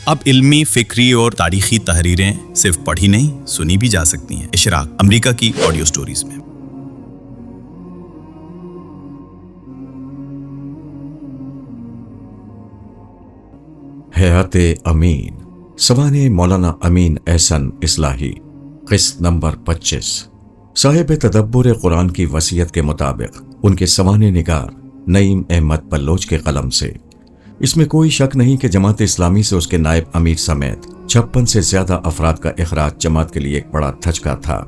اب علمی، فکری اور تاریخی تحریریں صرف پڑھی نہیں سنی بھی جا سکتی ہیں۔ اشراق امریکہ کی آڈیو سٹوریز میں۔ حیات امین، سوانح مولانا امین احسن اصلاحی، قسط نمبر 25۔ صاحب تدبر قرآن کی وصیت کے مطابق ان کے سوانح نگار نعیم احمد بلوچ کے قلم سے۔ اس میں کوئی شک نہیں کہ جماعت اسلامی سے اس کے نائب امیر سمیت 56 سے زیادہ افراد کا اخراج جماعت کے لیے ایک بڑا دھچکا تھا۔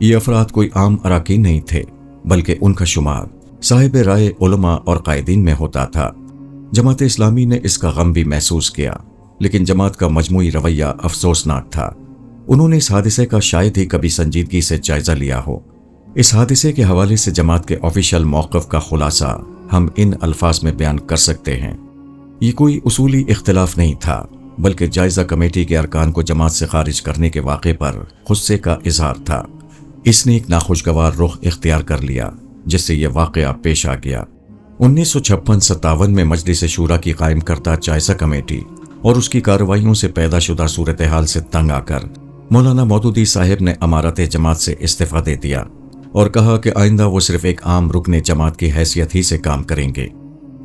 یہ افراد کوئی عام اراکین نہیں تھے، بلکہ ان کا شمار صاحب رائے علماء اور قائدین میں ہوتا تھا۔ جماعت اسلامی نے اس کا غم بھی محسوس کیا، لیکن جماعت کا مجموعی رویہ افسوسناک تھا۔ انہوں نے اس حادثے کا شاید ہی کبھی سنجیدگی سے جائزہ لیا ہو۔ اس حادثے کے حوالے سے جماعت کے آفیشیل موقف کا خلاصہ ہم ان الفاظ میں بیان کر سکتے ہیں۔ یہ کوئی اصولی اختلاف نہیں تھا، بلکہ جائزہ کمیٹی کے ارکان کو جماعت سے خارج کرنے کے واقعے پر غصے کا اظہار تھا۔ اس نے ایک ناخوشگوار رخ اختیار کر لیا، جس سے یہ واقعہ پیش آ گیا۔ 1956-57 میں مجلس شورا کی قائم کردہ جائزہ کمیٹی اور اس کی کارروائیوں سے پیدا شدہ صورتحال سے تنگ آ کر مولانا مودودی صاحب نے امارت جماعت سے استعفیٰ دے دیا اور کہا کہ آئندہ وہ صرف ایک عام رکن جماعت کی حیثیت ہی سے کام کریں گے۔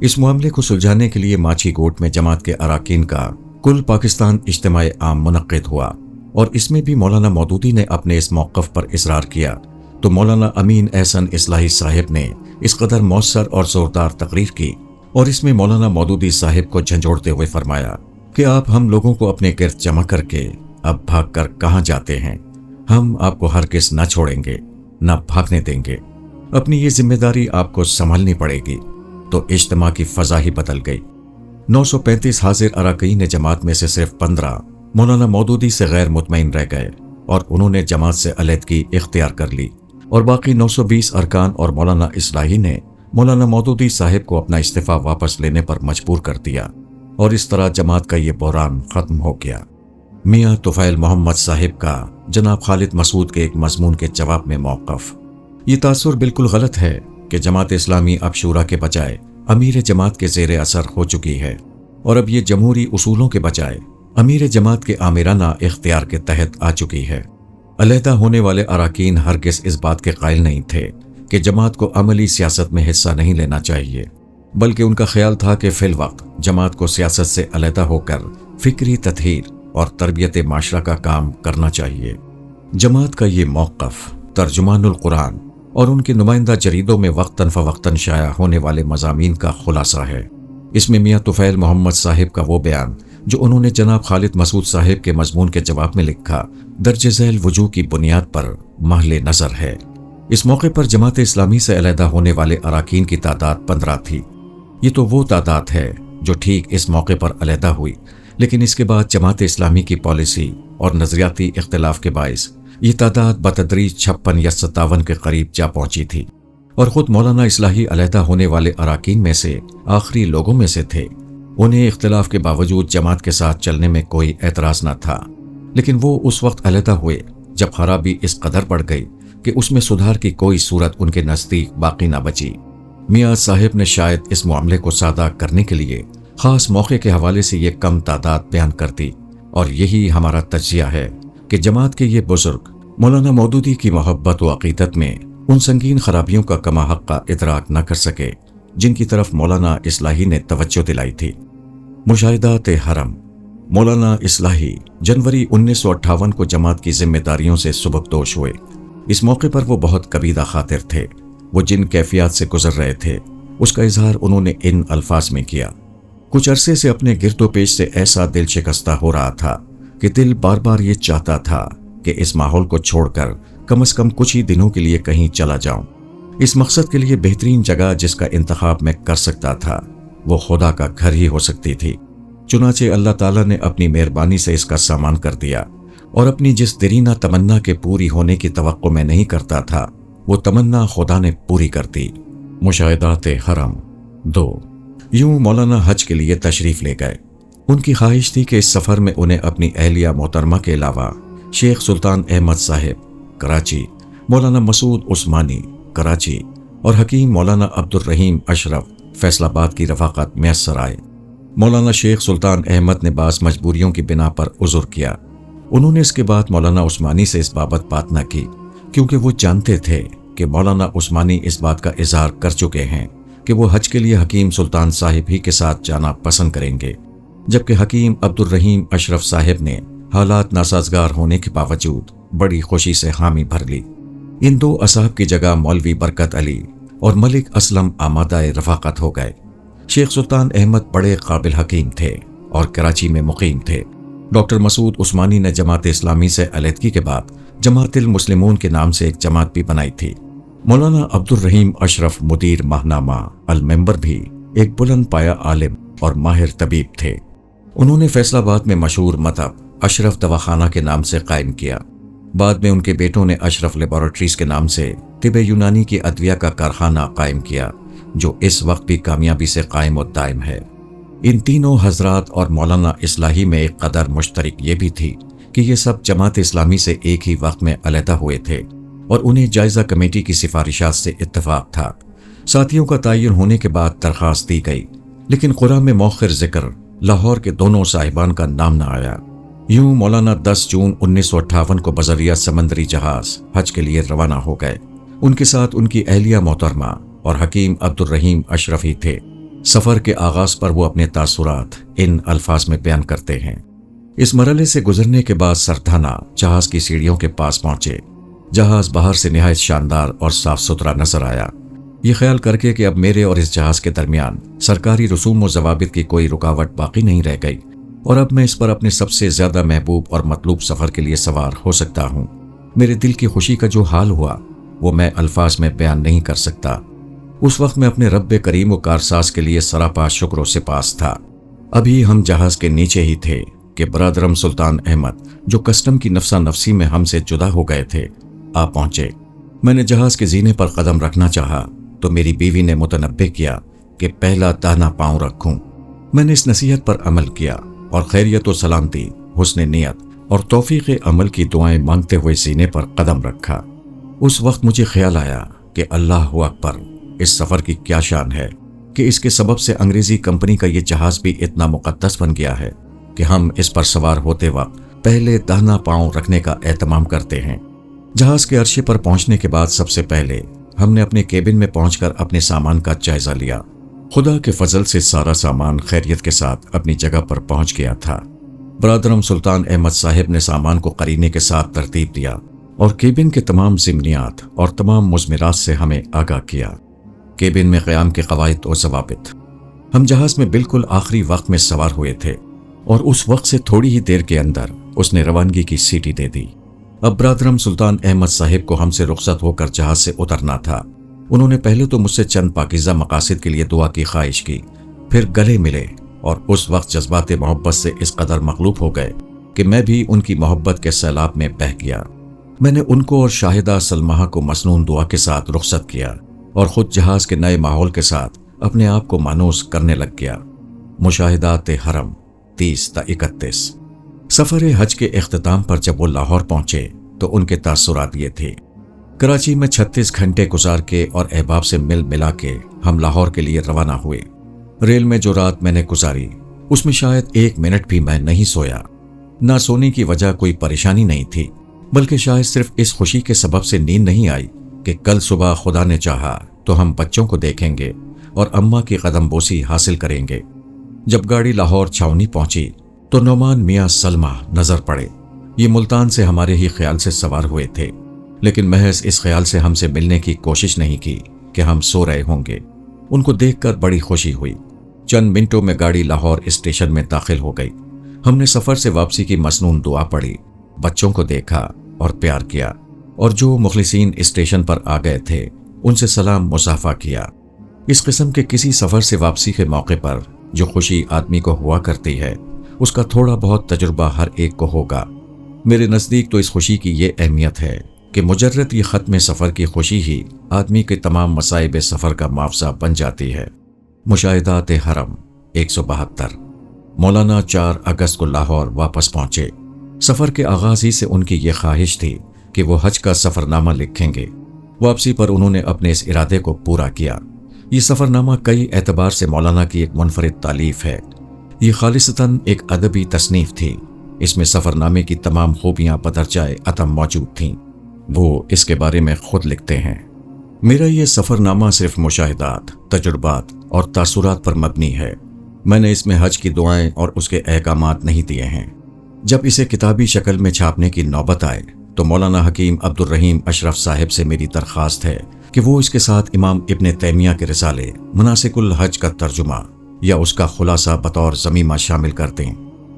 اس معاملے کو سلجھانے کے لیے ماچھی کوٹ میں جماعت کے اراکین کا کل پاکستان اجتماع عام منعقد ہوا، اور اس میں بھی مولانا مودودی نے اپنے اس موقف پر اصرار کیا تو مولانا امین احسن اصلاحی صاحب نے اس قدر مؤثر اور زوردار تقریر کی، اور اس میں مولانا مودودی صاحب کو جھنجھوڑتے ہوئے فرمایا کہ آپ ہم لوگوں کو اپنے گرد جمع کر کے اب بھاگ کر کہاں جاتے ہیں؟ ہم آپ کو ہرگز نہ چھوڑیں گے، نہ بھاگنے دیں گے۔ اپنی یہ ذمہ داری آپ کو سنبھالنی پڑے گی۔ تو اجتماع کی فضا ہی بدل گئی۔ 935 حاضر اراکین جماعت میں سے صرف 15 مولانا مودودی سے غیر مطمئن رہ گئے، اور انہوں نے جماعت سے علیحدگی اختیار کر لی، اور باقی 920 ارکان اور مولانا اصلاحی نے مولانا مودودی صاحب کو اپنا استعفیٰ واپس لینے پر مجبور کر دیا، اور اس طرح جماعت کا یہ بحران ختم ہو گیا۔ میاں طفیل محمد صاحب کا جناب خالد مسعود کے ایک مضمون کے جواب میں موقف: یہ تاثر بالکل غلط ہے کہ جماعت اسلامی اب شورا کے بجائے امیر جماعت کے زیر اثر ہو چکی ہے، اور اب یہ جمہوری اصولوں کے بجائے امیر جماعت کے آمرانہ اختیار کے تحت آ چکی ہے۔ علیحدہ ہونے والے اراکین ہرگز اس بات کے قائل نہیں تھے کہ جماعت کو عملی سیاست میں حصہ نہیں لینا چاہیے، بلکہ ان کا خیال تھا کہ فی الوقت جماعت کو سیاست سے علیحدہ ہو کر فکری تطہیر اور تربیت معاشرہ کا کام کرنا چاہیے۔ جماعت کا یہ موقف ترجمان القرآن اور ان کے نمائندہ جریدوں میں وقتاً فوقتاً شائع ہونے والے مضامین کا خلاصہ ہے۔ اس میں میاں طفیل محمد صاحب کا وہ بیان جو انہوں نے جناب خالد مسعود صاحب کے مضمون کے جواب میں لکھا، درج ذیل وجوہ کی بنیاد پر محل نظر ہے۔ اس موقع پر جماعت اسلامی سے علیحدہ ہونے والے اراکین کی تعداد 15 تھی۔ یہ تو وہ تعداد ہے جو ٹھیک اس موقع پر علیحدہ ہوئی، لیکن اس کے بعد جماعت اسلامی کی پالیسی اور نظریاتی اختلاف کے باعث یہ تعداد بتدریج 56 یا 57 کے قریب جا پہنچی تھی، اور خود مولانا اصلاحی علیحدہ ہونے والے اراکین میں سے آخری لوگوں میں سے تھے۔ انہیں اختلاف کے باوجود جماعت کے ساتھ چلنے میں کوئی اعتراض نہ تھا، لیکن وہ اس وقت علیحدہ ہوئے جب خرابی اس قدر بڑھ گئی کہ اس میں سدھار کی کوئی صورت ان کے نزدیک باقی نہ بچی۔ میاں صاحب نے شاید اس معاملے کو سادہ کرنے کے لیے خاص موقع کے حوالے سے یہ کم تعداد بیان کر دی، اور یہی ہمارا تجزیہ ہے کہ جماعت کے یہ بزرگ مولانا مودودی کی محبت و عقیدت میں ان سنگین خرابیوں کا کما حقہ ادراک نہ کر سکے جن کی طرف مولانا اصلاحی نے توجہ دلائی تھی۔ مشاہدات حرم: مولانا اصلاحی جنوری 1958 کو جماعت کی ذمہ داریوں سے سبکدوش ہوئے۔ اس موقع پر وہ بہت کبیدہ خاطر تھے۔ وہ جن کیفیات سے گزر رہے تھے اس کا اظہار انہوں نے ان الفاظ میں کیا: کچھ عرصے سے اپنے گرد و پیش سے ایسا دل شکستہ ہو رہا تھا کہ دل بار بار یہ چاہتا تھا کہ اس ماحول کو چھوڑ کر کم از کم کچھ ہی دنوں کے لیے کہیں چلا جاؤں۔ اس مقصد کے لیے بہترین جگہ جس کا انتخاب میں کر سکتا تھا وہ خدا کا گھر ہی ہو سکتی تھی۔ چنانچہ اللہ تعالیٰ نے اپنی مہربانی سے اس کا سامان کر دیا، اور اپنی جس درینہ تمنا کے پوری ہونے کی توقع میں نہیں کرتا تھا وہ تمنا خدا نے پوری کر دی۔ مشاہدات حرم 2: یوں مولانا حج کے لیے تشریف لے گئے۔ ان کی خواہش تھی کہ اس سفر میں انہیں اپنی اہلیہ محترمہ کے علاوہ شیخ سلطان احمد صاحب کراچی، مولانا مسعود عثمانی کراچی اور حکیم مولانا عبد الرحیم اشرف فیصل آباد کی رفاقت میسر آئے۔ مولانا شیخ سلطان احمد نے بعض مجبوریوں کی بنا پر عذر کیا۔ انہوں نے اس کے بعد مولانا عثمانی سے اس بابت بات نہ کی، کیونکہ وہ جانتے تھے کہ مولانا عثمانی اس بات کا اظہار کر چکے ہیں کہ وہ حج کے لیے حکیم سلطان صاحب ہی کے ساتھ جانا پسند کریں گے، جبکہ حکیم عبد الرحیم اشرف صاحب نے حالات ناسازگار ہونے کے باوجود بڑی خوشی سے حامی بھر لی۔ ان دو اصحاب کی جگہ مولوی برکت علی اور ملک اسلم آمادہ رفاقت ہو گئے۔ شیخ سلطان احمد بڑے قابل حکیم تھے اور کراچی میں مقیم تھے۔ ڈاکٹر مسعود عثمانی نے جماعت اسلامی سے علیحدگی کے بعد جماعت المسلمون کے نام سے ایک جماعت بھی بنائی تھی۔ مولانا عبد الرحیم اشرف مدیر ماہنامہ المنبر بھی ایک بلند پایہ عالم اور ماہر طبیب تھے۔ انہوں نے فیصل آباد میں مشہور مطب اشرف دواخانہ کے نام سے قائم کیا۔ بعد میں ان کے بیٹوں نے اشرف لیبارٹریز کے نام سے طب یونانی کی ادویہ کا کارخانہ قائم کیا، جو اس وقت بھی کامیابی سے قائم و دائم ہے۔ ان تینوں حضرات اور مولانا اصلاحی میں ایک قدر مشترک یہ بھی تھی کہ یہ سب جماعت اسلامی سے ایک ہی وقت میں علیحدہ ہوئے تھے اور انہیں جائزہ کمیٹی کی سفارشات سے اتفاق تھا۔ ساتھیوں کا تعین ہونے کے بعد درخواست دی گئی، لیکن قرآن میں مؤخر ذکر لاہور کے دونوں صاحبان کا نام نہ آیا۔ یوں مولانا 10 جون 1958 کو بذریعہ سمندری جہاز حج کے لیے روانہ ہو گئے۔ ان کے ساتھ ان کی اہلیہ محترمہ اور حکیم عبد الرحیم اشرف ہی تھے۔ سفر کے آغاز پر وہ اپنے تاثرات ان الفاظ میں بیان کرتے ہیں۔ اس مرحلے سے گزرنے کے بعد سردھانہ جہاز کی سیڑھیوں کے پاس پہنچے۔ جہاز باہر سے نہایت شاندار اور صاف ستھرا نظر آیا، یہ خیال کر کے کہ اب میرے اور اس جہاز کے درمیان سرکاری رسوم و ضوابط کی کوئی رکاوٹ باقی نہیں رہ گئی اور اب میں اس پر اپنے سب سے زیادہ محبوب اور مطلوب سفر کے لیے سوار ہو سکتا ہوں۔ میرے دل کی خوشی کا جو حال ہوا وہ میں الفاظ میں بیان نہیں کر سکتا۔ اس وقت میں اپنے رب کریم و کارساز کے لیے سراپا شکر و سپاس تھا۔ ابھی ہم جہاز کے نیچے ہی تھے کہ برادرم سلطان احمد، جو کسٹم کی نفسا نفسی میں ہم سے جدا ہو گئے تھے، آ پہنچے۔ میں نے جہاز کے زینے پر قدم رکھنا چاہا تو میری بیوی نے متنبہ کیا کہ پہلا داہنا پاؤں رکھوں۔ میں نے اس نصیحت پر عمل کیا اور خیریت و سلامتی، حسن نیت اور توفیق عمل کی دعائیں مانگتے ہوئے زینے پر قدم رکھا۔ اس وقت مجھے خیال آیا کہ اللہ اکبر، اس سفر کی کیا شان ہے کہ اس کے سبب سے انگریزی کمپنی کا یہ جہاز بھی اتنا مقدس بن گیا ہے کہ ہم اس پر سوار ہوتے وقت پہلے داہنا پاؤں رکھنے کا اہتمام کرتے ہیں۔ جہاز کے عرصے پر پہنچنے کے بعد سب سے پہلے ہم نے اپنے کیبن میں پہنچ کر اپنے سامان کا جائزہ لیا۔ خدا کے فضل سے سارا سامان خیریت کے ساتھ اپنی جگہ پر پہنچ گیا تھا۔ برادرم سلطان احمد صاحب نے سامان کو قرینے کے ساتھ ترتیب دیا اور کیبن کے تمام ضمنیات اور تمام مضمرات سے ہمیں آگاہ کیا۔ کیبن میں قیام کے قواعد و ضوابط۔ ہم جہاز میں بالکل آخری وقت میں سوار ہوئے تھے اور اس وقت سے تھوڑی ہی دیر کے اندر اس نے روانگی کی سیٹی دے دی۔ اب برادرم سلطان احمد صاحب کو ہم سے رخصت ہو کر جہاز سے اترنا تھا۔ انہوں نے پہلے تو مجھ سے چند پاکیزہ مقاصد کے لیے دعا کی خواہش کی، پھر گلے ملے اور اس وقت جذبات محبت سے اس قدر مغلوب ہو گئے کہ میں بھی ان کی محبت کے سیلاب میں بہہ گیا۔ میں نے ان کو اور شاہدہ سلمہ کو مسنون دعا کے ساتھ رخصت کیا اور خود جہاز کے نئے ماحول کے ساتھ اپنے آپ کو مانوس کرنے لگ گیا۔ مشاہدات حرم 30 تا 31۔ سفر حج کے اختتام پر جب وہ لاہور پہنچے تو ان کے تاثرات یہ تھے۔ کراچی میں 36 گھنٹے گزار کے اور احباب سے مل ملا کے ہم لاہور کے لیے روانہ ہوئے۔ ریل میں جو رات میں نے گزاری اس میں شاید 1 منٹ بھی میں نہیں سویا۔ نہ سونے کی وجہ کوئی پریشانی نہیں تھی، بلکہ شاید صرف اس خوشی کے سبب سے نیند نہیں آئی کہ کل صبح خدا نے چاہا تو ہم بچوں کو دیکھیں گے اور اماں کی قدم بوسی حاصل کریں گے۔ جب گاڑی لاہور چھاؤنی پہنچی تو نعمان میاں سلمہ نظر پڑے۔ یہ ملتان سے ہمارے ہی خیال سے سوار ہوئے تھے، لیکن محض اس خیال سے ہم سے ملنے کی کوشش نہیں کی کہ ہم سو رہے ہوں گے۔ ان کو دیکھ کر بڑی خوشی ہوئی۔ چند منٹوں میں گاڑی لاہور اسٹیشن میں داخل ہو گئی۔ ہم نے سفر سے واپسی کی مسنون دعا پڑھی، بچوں کو دیکھا اور پیار کیا، اور جو مخلصین اسٹیشن پر آ گئے تھے ان سے سلام مصافحہ کیا۔ اس قسم کے کسی سفر سے واپسی کے موقع پر جو خوشی آدمی کو ہوا کرتی ہے اس کا تھوڑا بہت تجربہ ہر ایک کو ہوگا۔ میرے نزدیک تو اس خوشی کی یہ اہمیت ہے کہ مجرد یہ ختم سفر کی خوشی ہی آدمی کے تمام مصائب سفر کا معاوضہ بن جاتی ہے۔ مشاہدات حرم 172۔ مولانا 4 اگست کو لاہور واپس پہنچے۔ سفر کے آغاز ہی سے ان کی یہ خواہش تھی کہ وہ حج کا سفر نامہ لکھیں گے۔ واپسی پر انہوں نے اپنے اس ارادے کو پورا کیا۔ یہ سفر نامہ کئی اعتبار سے مولانا کی ایک منفرد تالیف ہے۔ یہ خالصتاً ایک ادبی تصنیف تھی۔ اس میں سفر نامے کی تمام خوبیاں بدرجائے عتم موجود تھیں۔ وہ اس کے بارے میں خود لکھتے ہیں، میرا یہ سفر نامہ صرف مشاہدات، تجربات اور تاثرات پر مبنی ہے۔ میں نے اس میں حج کی دعائیں اور اس کے احکامات نہیں دیے ہیں۔ جب اسے کتابی شکل میں چھاپنے کی نوبت آئے تو مولانا حکیم عبد الرحیم اشرف صاحب سے میری درخواست ہے کہ وہ اس کے ساتھ امام ابن تیمیہ کے رسالے مناسک الحج کا ترجمہ یا اس کا خلاصہ بطور ضمیمہ شامل کر دیں،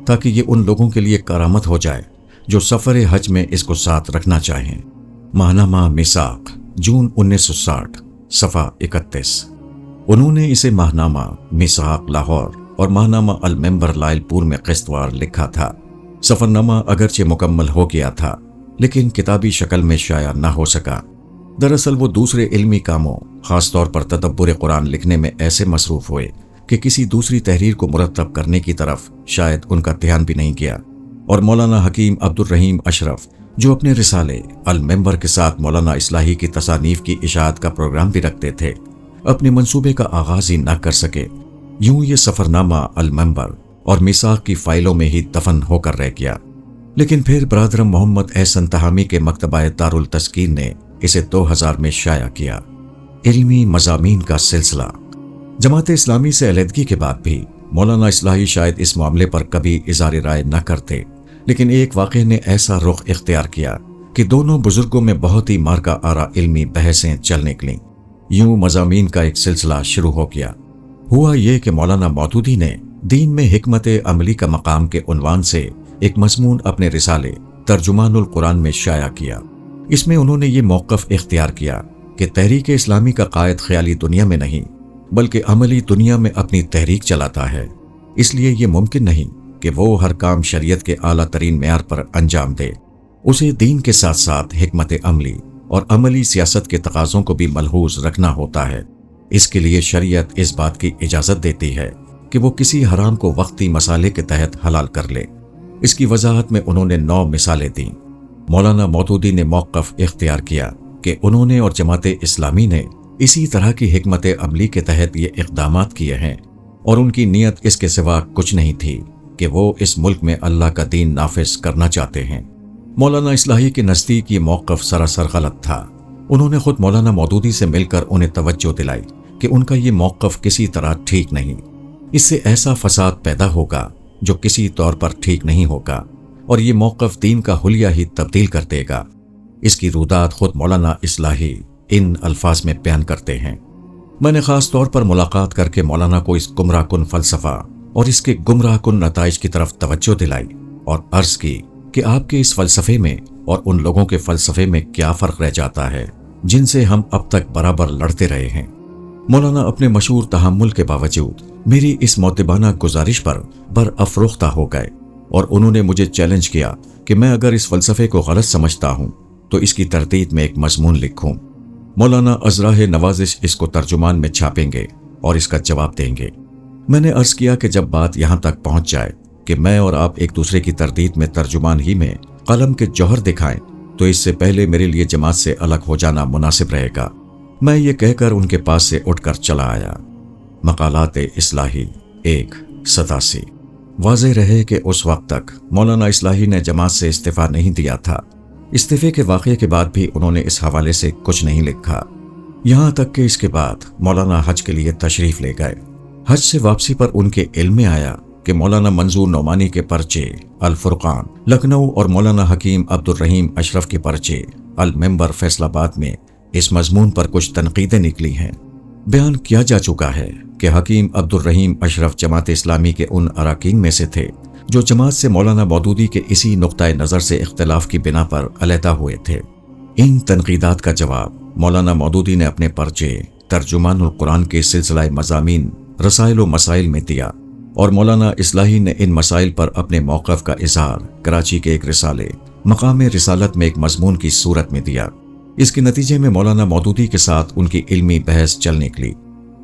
تاکہ یہ ان لوگوں کے لیے کرامت ہو جائے جو سفر حج میں اس کو ساتھ رکھنا چاہیں۔ ماہنامہ میثاق، جون 1960، صفحہ 31۔ انہوں نے اسے ماہنامہ میثاق لاہور اور ماہنامہ المنبر لائل پور میں قسط وار لکھا تھا۔ سفر نامہ اگرچہ مکمل ہو گیا تھا لیکن کتابی شکل میں شائع نہ ہو سکا۔ دراصل وہ دوسرے علمی کاموں، خاص طور پر تدبر قرآن لکھنے میں ایسے مصروف ہوئے کہ کسی دوسری تحریر کو مرتب کرنے کی طرف شاید ان کا دھیان بھی نہیں گیا، اور مولانا حکیم عبد الرحیم اشرف جو اپنے رسالے المنبر کے ساتھ مولانا اصلاحی کی تصانیف کی اشاعت کا پروگرام بھی رکھتے تھے، اپنے منصوبے کا آغاز ہی نہ کر سکے۔ یوں یہ سفر نامہ المنبر اور میثاق کی فائلوں میں ہی دفن ہو کر رہ گیا۔ لیکن پھر برادرم محمد احسن تہامی کے مکتبہ دارالتسکین نے اسے 2000 میں شائع کیا۔ علمی مضامین کا سلسلہ۔ جماعت اسلامی سے علیحدگی کے بعد بھی مولانا اصلاحی شاید اس معاملے پر کبھی اظہار رائے نہ کرتے، لیکن ایک واقعے نے ایسا رخ اختیار کیا کہ دونوں بزرگوں میں بہت ہی مارکا آرا علمی بحثیں چل نکلیں۔ یوں مضامین کا ایک سلسلہ شروع ہو گیا۔ ہوا یہ کہ مولانا مودودی نے دین میں حکمت عملی کا مقام کے عنوان سے ایک مضمون اپنے رسالے ترجمان القرآن میں شائع کیا۔ اس میں انہوں نے یہ موقف اختیار کیا کہ تحریک اسلامی کا قائد خیالی دنیا میں نہیں بلکہ عملی دنیا میں اپنی تحریک چلاتا ہے، اس لیے یہ ممکن نہیں کہ وہ ہر کام شریعت کے اعلیٰ ترین معیار پر انجام دے۔ اسے دین کے ساتھ ساتھ حکمت عملی اور عملی سیاست کے تقاضوں کو بھی ملحوظ رکھنا ہوتا ہے۔ اس کے لیے شریعت اس بات کی اجازت دیتی ہے کہ وہ کسی حرام کو وقتی مسالے کے تحت حلال کر لے۔ اس کی وضاحت میں انہوں نے 9 مثالیں دیں۔ مولانا مودودی نے موقف اختیار کیا کہ انہوں نے اور جماعت اسلامی نے اسی طرح کی حکمت عملی کے تحت یہ اقدامات کیے ہیں، اور ان کی نیت اس کے سوا کچھ نہیں تھی کہ وہ اس ملک میں اللہ کا دین نافذ کرنا چاہتے ہیں۔ مولانا اصلاحی کے نزدیک یہ موقف سراسر غلط تھا۔ انہوں نے خود مولانا مودودی سے مل کر انہیں توجہ دلائی کہ ان کا یہ موقف کسی طرح ٹھیک نہیں، اس سے ایسا فساد پیدا ہوگا جو کسی طور پر ٹھیک نہیں ہوگا، اور یہ موقف دین کا حلیہ ہی تبدیل کر دے گا۔ اس کی رودات خود مولانا اصلاحی ان الفاظ میں بیان کرتے ہیں۔ میں نے خاص طور پر ملاقات کر کے مولانا کو اس گمراہ کن فلسفہ اور اس کے گمراہ کن نتائج کی طرف توجہ دلائی اور عرض کی کہ آپ کے اس فلسفے میں اور ان لوگوں کے فلسفے میں کیا فرق رہ جاتا ہے جن سے ہم اب تک برابر لڑتے رہے ہیں۔ مولانا اپنے مشہور تحمل کے باوجود میری اس معتبانہ گزارش پر برافروختہ ہو گئے، اور انہوں نے مجھے چیلنج کیا کہ میں اگر اس فلسفے کو غلط سمجھتا ہوں تو اس کی تردید میں ایک مضمون لکھوں۔ مولانا ازراہ نوازش اس کو ترجمان میں چھاپیں گے اور اس کا جواب دیں گے۔ میں نے عرض کیا کہ جب بات یہاں تک پہنچ جائے کہ میں اور آپ ایک دوسرے کی تردید میں ترجمان ہی میں قلم کے جوہر دکھائیں تو اس سے پہلے میرے لیے جماعت سے الگ ہو جانا مناسب رہے گا۔ میں یہ کہہ کر ان کے پاس سے اٹھ کر چلا آیا۔ مقالات اصلاحی 187۔ واضح رہے کہ اس وقت تک مولانا اصلاحی نے جماعت سے استعفیٰ نہیں دیا تھا۔ استعفے کے واقعے کے بعد بھی انہوں نے اس حوالے سے کچھ نہیں لکھا، یہاں تک کہ اس کے بعد مولانا حج کے لیے تشریف لے گئے۔ حج سے واپسی پر ان کے علم میں آیا کہ مولانا منظور نعمانی کے پرچے الفرقان لکھنؤ اور مولانا حکیم عبد الرحیم اشرف کے پرچے المنبر فیصل آباد میں اس مضمون پر کچھ تنقیدیں نکلی ہیں۔ بیان کیا جا چکا ہے کہ حکیم عبد الرحیم اشرف جماعت اسلامی کے ان اراکین میں سے تھے جو جماعت سے مولانا مودودی کے اسی نقطۂ نظر سے اختلاف کی بنا پر علیحدہ ہوئے تھے۔ ان تنقیدات کا جواب مولانا مودودی نے اپنے پرچے ترجمان القرآن کے سلسلہ مضامین رسائل و مسائل میں دیا، اور مولانا اصلاحی نے ان مسائل پر اپنے موقف کا اظہار کراچی کے ایک رسالے مقام رسالت میں ایک مضمون کی صورت میں دیا۔ اس کے نتیجے میں مولانا مودودی کے ساتھ ان کی علمی بحث چل نکلی۔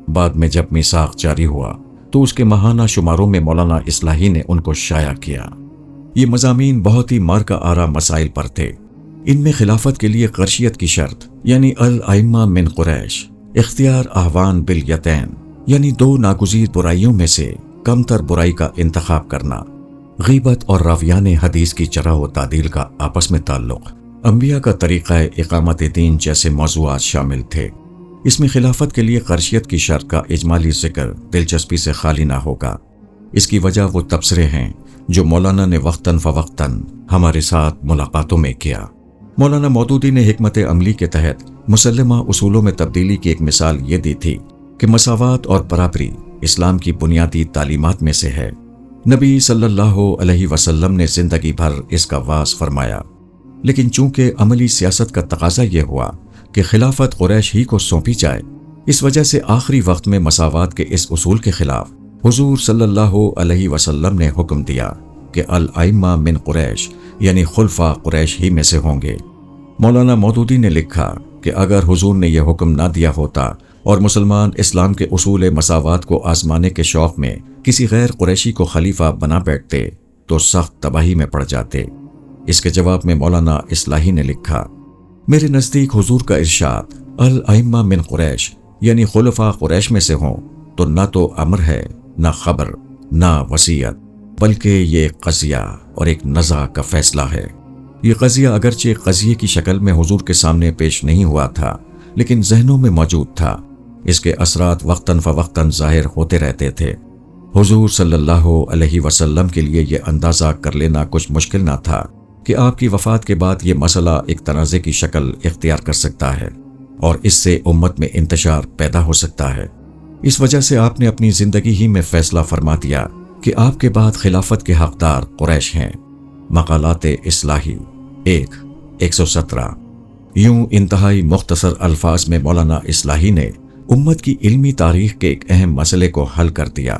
بعد میں جب میثاق جاری ہوا تو اس کے ماہانہ شماروں میں مولانا اصلاحی نے ان کو شائع کیا۔ یہ مضامین بہت ہی مارکا آرا مسائل پر تھے۔ ان میں خلافت کے لیے قرشیت کی شرط یعنی الائمہ من قریش، اختیار احوان بالیتین یعنی 2 ناگزیر برائیوں میں سے کم تر برائی کا انتخاب کرنا، غیبت اور راویان حدیث کی جرح و تعدیل کا آپس میں تعلق، انبیاء کا طریقہ اقامت دین جیسے موضوعات شامل تھے۔ اس میں خلافت کے لیے قرشیت کی شرط کا اجمالی ذکر دلچسپی سے خالی نہ ہوگا۔ اس کی وجہ وہ تبصرے ہیں جو مولانا نے وقتاً فوقتاً ہمارے ساتھ ملاقاتوں میں کیا۔ مولانا مودودی نے حکمت عملی کے تحت مسلمہ اصولوں میں تبدیلی کی ایک مثال یہ دی تھی کہ مساوات اور برابری اسلام کی بنیادی تعلیمات میں سے ہے۔ نبی صلی اللہ علیہ وسلم نے زندگی بھر اس کا واعظ فرمایا، لیکن چونکہ عملی سیاست کا تقاضا یہ ہوا کہ خلافت قریش ہی کو سونپی جائے، اس وجہ سے آخری وقت میں مساوات کے اس اصول کے خلاف حضور صلی اللہ علیہ وسلم نے حکم دیا کہ الائمہ من قریش یعنی خلفاء قریش ہی میں سے ہوں گے۔ مولانا مودودی نے لکھا کہ اگر حضور نے یہ حکم نہ دیا ہوتا اور مسلمان اسلام کے اصول مساوات کو آزمانے کے شوق میں کسی غیر قریشی کو خلیفہ بنا بیٹھتے تو سخت تباہی میں پڑ جاتے۔ اس کے جواب میں مولانا اصلاحی نے لکھا، میرے نزدیک حضور کا ارشاد الائمہ من قریش یعنی خلفاء قریش میں سے ہوں تو نہ تو امر ہے، نہ خبر، نہ وصیت، بلکہ یہ ایک قضیہ اور ایک نزع کا فیصلہ ہے۔ یہ قضیہ اگرچہ قضیے کی شکل میں حضور کے سامنے پیش نہیں ہوا تھا، لیکن ذہنوں میں موجود تھا۔ اس کے اثرات وقتاً فوقتاً ظاہر ہوتے رہتے تھے۔ حضور صلی اللہ علیہ وسلم کے لیے یہ اندازہ کر لینا کچھ مشکل نہ تھا کہ آپ کی وفات کے بعد یہ مسئلہ ایک تنازع کی شکل اختیار کر سکتا ہے اور اس سے امت میں انتشار پیدا ہو سکتا ہے۔ اس وجہ سے آپ نے اپنی زندگی ہی میں فیصلہ فرما دیا کہ آپ کے بعد خلافت کے حقدار قریش ہیں۔ مقالات اصلاحی 117۔ یوں انتہائی مختصر الفاظ میں مولانا اصلاحی نے امت کی علمی تاریخ کے ایک اہم مسئلے کو حل کر دیا۔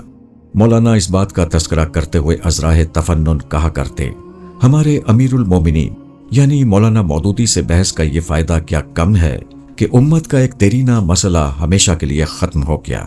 مولانا اس بات کا تذکرہ کرتے ہوئے ازراہ تفنن کہا کرتے، ہمارے امیر المومنین یعنی مولانا مودودی سے بحث کا یہ فائدہ کیا کم ہے کہ امت کا ایک دیرینہ مسئلہ ہمیشہ کے لیے ختم ہو گیا۔